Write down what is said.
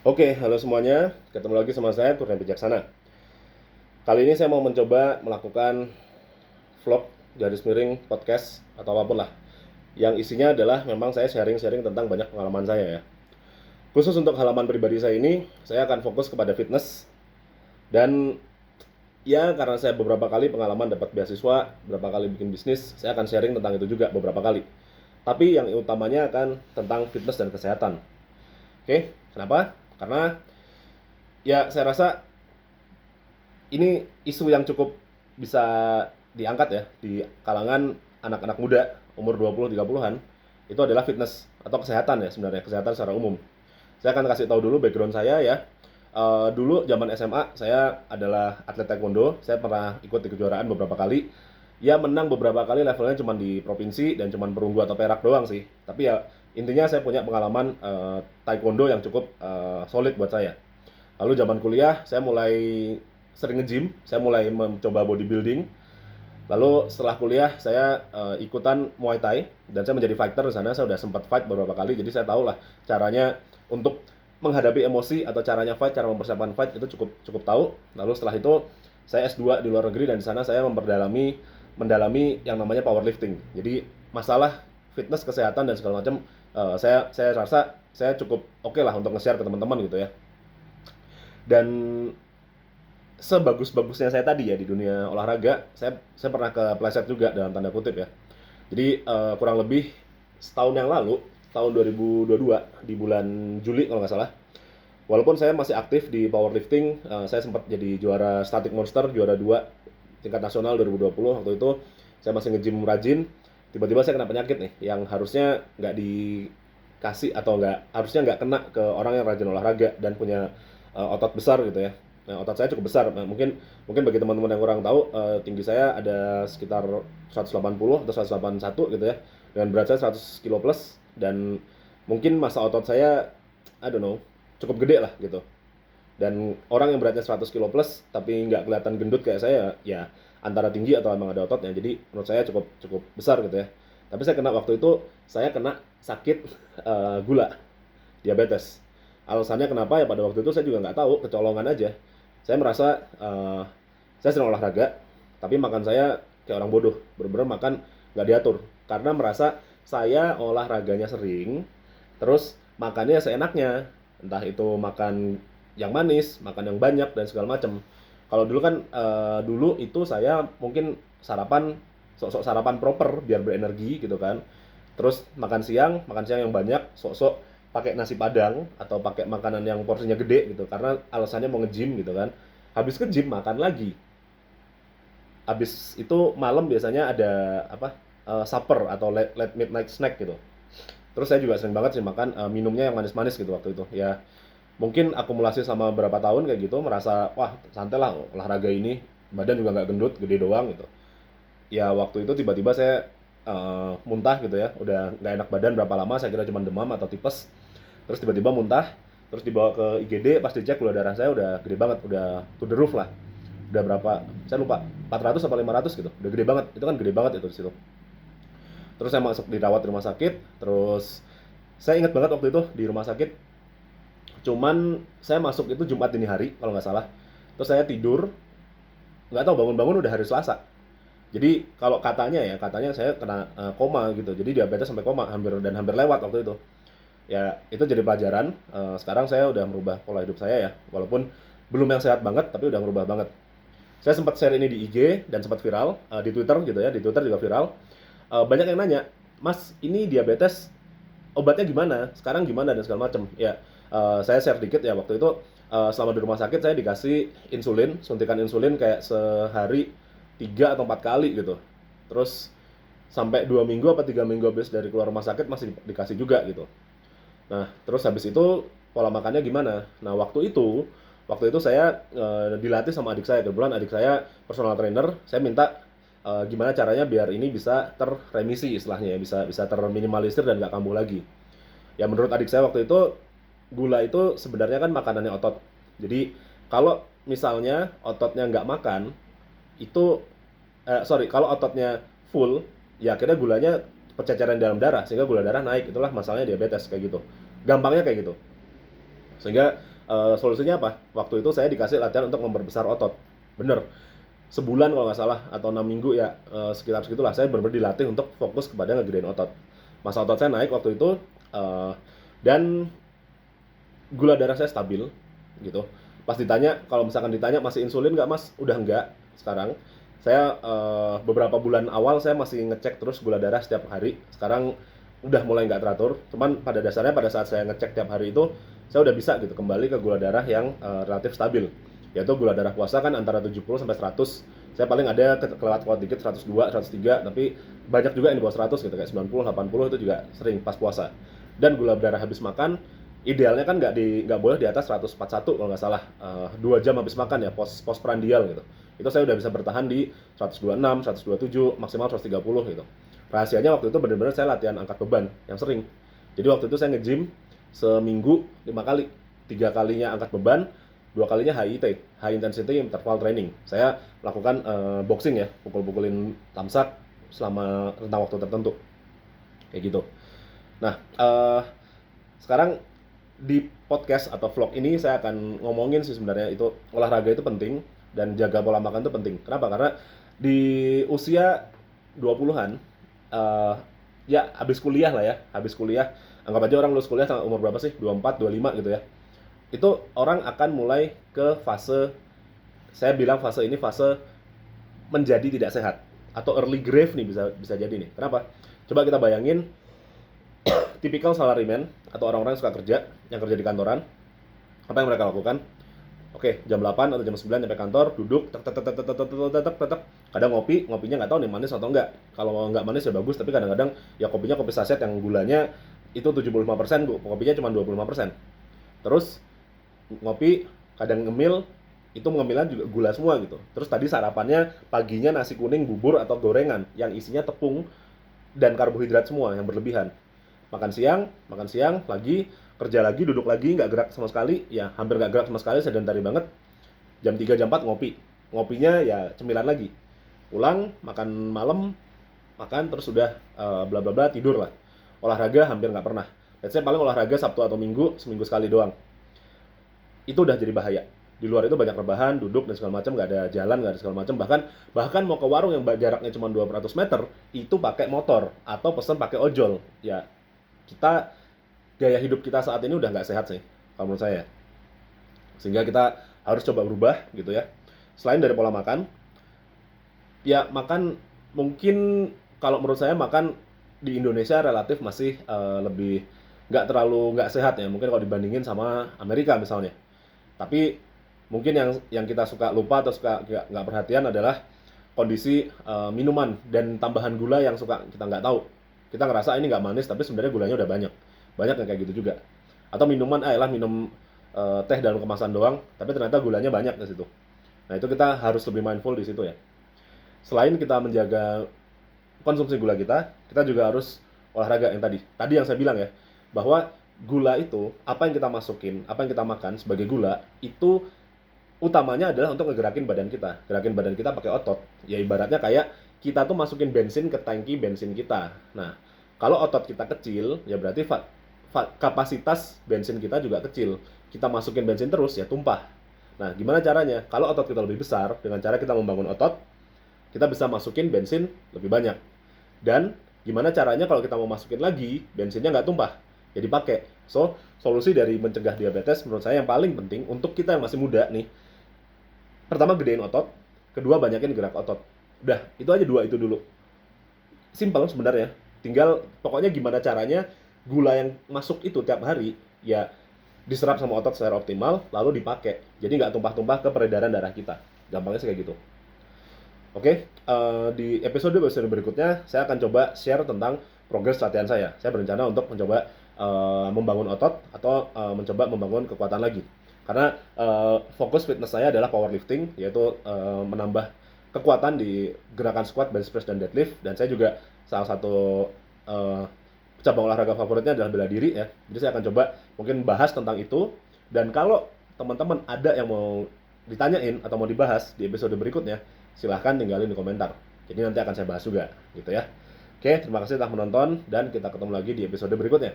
Oke, halo semuanya. Ketemu lagi sama saya, Kurniawan Bijaksana. Kali ini saya mau mencoba melakukan vlog, garis miring, podcast, atau apapun lah. Yang isinya adalah memang saya sharing-sharing tentang banyak pengalaman saya ya. Khusus untuk halaman pribadi saya ini, saya akan fokus kepada fitness. Dan ya karena saya beberapa kali pengalaman dapat beasiswa, beberapa kali bikin bisnis, saya akan sharing tentang itu juga beberapa kali. Tapi yang utamanya akan tentang fitness dan kesehatan. Oke, kenapa? Karena ya saya rasa ini isu yang cukup bisa diangkat ya di kalangan anak-anak muda umur 20-30-an. Itu adalah fitness atau kesehatan ya, sebenarnya kesehatan secara umum. Saya akan kasih tahu dulu background saya ya. Dulu zaman SMA saya adalah atlet taekwondo. Saya pernah ikut di kejuaraan beberapa kali. Ya menang beberapa kali, levelnya cuma di provinsi dan cuma perunggu atau perak doang sih. Tapi ya intinya saya punya pengalaman taekwondo yang cukup solid buat saya. Lalu zaman kuliah saya mulai sering nge-gym, saya mulai mencoba bodybuilding. Lalu setelah kuliah saya ikutan Muay Thai dan saya menjadi fighter di sana. Saya udah sempat fight beberapa kali, jadi saya tahu lah caranya untuk menghadapi emosi atau caranya fight, cara mempersiapkan fight itu cukup cukup tahu. Lalu setelah itu saya S2 di luar negeri dan di sana saya mendalami yang namanya powerlifting. Jadi masalah fitness, kesehatan dan segala macam saya rasa saya cukup oke lah untuk nge-share ke teman-teman gitu ya. Dan sebagus-bagusnya saya tadi ya di dunia olahraga, saya pernah kepleset juga dalam tanda kutip ya. Jadi kurang lebih setahun yang lalu, tahun 2022 di bulan Juli kalau nggak salah. Walaupun saya masih aktif di powerlifting, saya sempat jadi juara Static Monster, juara 2 tingkat nasional 2020. Waktu itu saya masih nge-gym rajin, tiba-tiba saya kena penyakit nih yang harusnya nggak dikasih atau nggak kena ke orang yang rajin olahraga dan punya otot besar gitu ya. Nah, otot saya cukup besar. Nah, mungkin mungkin bagi teman-teman yang kurang tahu, tinggi saya ada sekitar 180 atau 181 gitu ya. Dan berat saya 100 kilo plus dan mungkin massa otot saya I don't know, cukup gede lah gitu. Dan orang yang beratnya 100 kilo plus tapi nggak kelihatan gendut kayak saya ya antara tinggi atau emang ada ototnya. Jadi menurut saya cukup cukup besar gitu ya. Tapi saya kena waktu itu saya kena sakit gula, diabetes. Alasannya kenapa ya pada waktu itu saya juga nggak tahu, kecolongan aja. Saya merasa saya sering olahraga, tapi makan saya kayak orang bodoh, bener-bener makan nggak diatur. Karena merasa saya olahraganya sering, terus makannya seenaknya, entah itu makan yang manis, makan yang banyak dan segala macam. Kalau dulu kan dulu itu saya mungkin sarapan sok-sok sarapan proper biar berenergi gitu kan. Terus makan siang yang banyak, sok-sok pakai nasi padang atau pakai makanan yang porsinya gede gitu karena alasannya mau nge-gym gitu kan. Habis ke gym makan lagi. Habis itu malam biasanya ada apa? Supper atau late midnight snack gitu. Terus saya juga sering banget sih makan minumnya yang manis-manis gitu waktu itu. Ya mungkin akumulasi sama berapa tahun kayak gitu merasa wah santai lah olahraga ini, badan juga nggak gendut, gede doang gitu. Ya waktu itu tiba-tiba saya muntah gitu ya, udah nggak enak badan berapa lama, saya kira cuma demam atau tipes. Terus tiba-tiba muntah, terus dibawa ke IGD, pas dicek gula darah saya udah gede banget, udah to the roof lah. Udah berapa? Saya lupa, 400 apa 500 gitu. Udah gede banget. Itu kan gede banget itu di situ. Terus saya masuk dirawat di rumah sakit, terus saya ingat banget waktu itu di rumah sakit, cuman saya masuk itu Jumat dini hari kalau nggak salah. Terus saya tidur, nggak tahu bangun-bangun udah hari Selasa. Jadi kalau katanya saya kena koma gitu. Jadi diabetes sampai koma hampir lewat waktu itu. Ya itu jadi pelajaran. Sekarang saya udah merubah pola hidup saya ya. Walaupun belum yang sehat banget, tapi udah merubah banget. Saya sempat share ini di IG dan sempat viral di Twitter gitu ya. Di Twitter juga viral. Banyak yang nanya, Mas ini diabetes obatnya gimana? Sekarang gimana dan segala macam. Ya saya share dikit ya waktu itu. Selama di rumah sakit saya dikasih insulin, suntikan insulin kayak sehari 3 atau 4 kali gitu. Terus sampai 2 minggu apa 3 minggu habis dari keluar rumah sakit masih dikasih juga gitu. Nah, terus habis itu pola makannya gimana? Nah, waktu itu saya dilatih sama adik saya. Kebetulan adik saya personal trainer. Saya minta gimana caranya biar ini bisa terremisi istilahnya ya, bisa bisa terminimalisir dan nggak kambuh lagi. Ya menurut adik saya waktu itu gula itu sebenarnya kan makanannya otot. Jadi kalau misalnya ototnya nggak makan, itu sorry kalau ototnya full ya akhirnya gulanya perceceran dalam darah sehingga gula darah naik, itulah masalahnya diabetes kayak gitu, gampangnya kayak gitu. Sehingga Solusinya apa? Waktu itu saya dikasih latihan untuk memperbesar otot. Bener, sebulan kalau nggak salah atau 6 minggu ya, sekitar segitulah saya benar-benar dilatih untuk fokus kepada ngegedein otot. Masa otot saya naik waktu itu, dan gula darah saya stabil gitu. Pas ditanya, kalau misalkan ditanya masih insulin nggak mas? Udah nggak sekarang. Saya beberapa bulan awal saya masih ngecek terus gula darah setiap hari. Sekarang udah mulai nggak teratur. Cuman pada dasarnya pada saat saya ngecek tiap hari itu saya udah bisa gitu kembali ke gula darah yang relatif stabil. Yaitu gula darah puasa kan antara 70 sampai 100. Saya paling ada kelewat dikit 102, 103, tapi banyak juga yang di bawah 100 gitu kayak 90, 80 itu juga sering pas puasa. Dan gula darah habis makan idealnya kan nggak boleh di atas 141 kalau nggak salah, 2 jam habis makan ya, postprandial gitu. Itu saya udah bisa bertahan di 126, 127, maksimal 130 gitu. Rahasianya waktu itu benar-benar saya latihan angkat beban yang sering. Jadi waktu itu saya nge-gym seminggu 5 kali. 3 kalinya angkat beban, 2 kalinya HIIT, high intensity interval training. Saya melakukan boxing ya, pukul-pukulin tamsak selama rentang waktu tertentu. Kayak gitu. Nah, sekarang di podcast atau vlog ini saya akan ngomongin sih sebenarnya itu olahraga itu penting dan jaga pola makan itu penting. Kenapa? Karena di usia 20-an, ya habis kuliah lah ya, habis kuliah, anggap aja orang lulus kuliah umur berapa sih? 24, 25 gitu ya. Itu orang akan mulai ke fase, saya bilang fase ini fase menjadi tidak sehat atau early grave nih, bisa jadi nih. Kenapa? Coba kita bayangin tipikal salaryman atau orang-orang yang suka kerja, yang kerja di kantoran. Apa yang mereka lakukan? Oke, jam 8 atau jam 9 nyampe kantor, duduk, kadang ngopinya nggak tahu nih manis atau enggak. Kalau nggak manis ya bagus, tapi kadang-kadang ya kopinya kopi saset yang gulanya itu 75%, kopinya cuma 25%. Terus ngopi, kadang ngemil, itu ngemilan juga gula semua gitu. Terus tadi sarapannya paginya nasi kuning, bubur atau gorengan yang isinya tepung dan karbohidrat semua yang berlebihan. Makan siang lagi, kerja lagi, duduk lagi, nggak gerak sama sekali, ya hampir nggak gerak sama sekali, sedentary banget. Jam 3, jam 4 ngopinya ya cemilan lagi, pulang, makan malam, makan, terus udah bla bla bla, tidur lah. Olahraga hampir nggak pernah. Let's say paling olahraga Sabtu atau Minggu, seminggu sekali doang. Itu udah jadi bahaya. Di luar itu banyak rebahan, duduk dan segala macam, nggak ada jalan, nggak ada segala macam. Bahkan mau ke warung yang jaraknya cuma 200 meter, itu pakai motor atau pesan pakai ojol. Ya, gaya hidup kita saat ini udah nggak sehat sih, kalau menurut saya. Sehingga kita harus coba berubah gitu ya. Selain dari pola makan, ya makan mungkin kalau menurut saya makan di Indonesia relatif masih lebih nggak sehat ya. Mungkin kalau dibandingin sama Amerika misalnya. Tapi mungkin yang kita suka lupa atau suka nggak perhatian adalah kondisi minuman dan tambahan gula yang suka kita nggak tahu. Kita ngerasa ini nggak manis, tapi sebenarnya gulanya udah banyak yang kayak gitu juga. Atau minuman, minum teh dalam kemasan doang, tapi ternyata gulanya banyak di situ. Nah itu kita harus lebih mindful di situ ya. Selain kita menjaga konsumsi gula kita juga harus olahraga yang tadi yang saya bilang ya, bahwa gula itu, apa yang kita masukin, apa yang kita makan sebagai gula, itu utamanya adalah untuk ngegerakin badan kita. Gerakin badan kita pakai otot. Ya ibaratnya kayak kita tuh masukin bensin ke tangki bensin kita. Nah, kalau otot kita kecil, ya berarti kapasitas bensin kita juga kecil. Kita masukin bensin terus, ya tumpah. Nah, gimana caranya? Kalau otot kita lebih besar, dengan cara kita membangun otot, kita bisa masukin bensin lebih banyak. Dan gimana caranya kalau kita mau masukin lagi, bensinnya nggak tumpah, ya dipakai. So, solusi dari mencegah diabetes menurut saya yang paling penting untuk kita yang masih muda nih, pertama gedein otot, kedua banyakin gerak otot. Udah, itu aja, dua itu dulu. Simpel sebenarnya. Tinggal pokoknya gimana caranya gula yang masuk itu tiap hari ya diserap sama otot secara optimal, lalu dipakai. Jadi nggak tumpah-tumpah ke peredaran darah kita. Gampangnya sih kayak gitu. Oke, di episode berikutnya saya akan coba share tentang progres latihan saya. Saya berencana untuk mencoba membangun otot atau mencoba membangun kekuatan lagi. Karena fokus fitness saya adalah powerlifting, yaitu menambah kekuatan di gerakan squat, bench press, dan deadlift. Dan saya juga salah satu cabang olahraga favoritnya adalah bela diri ya. Jadi saya akan coba mungkin bahas tentang itu. Dan kalau teman-teman ada yang mau ditanyain atau mau dibahas di episode berikutnya, silahkan tinggalin di komentar. Jadi nanti akan saya bahas juga gitu ya. Oke, terima kasih telah menonton dan kita ketemu lagi di episode berikutnya.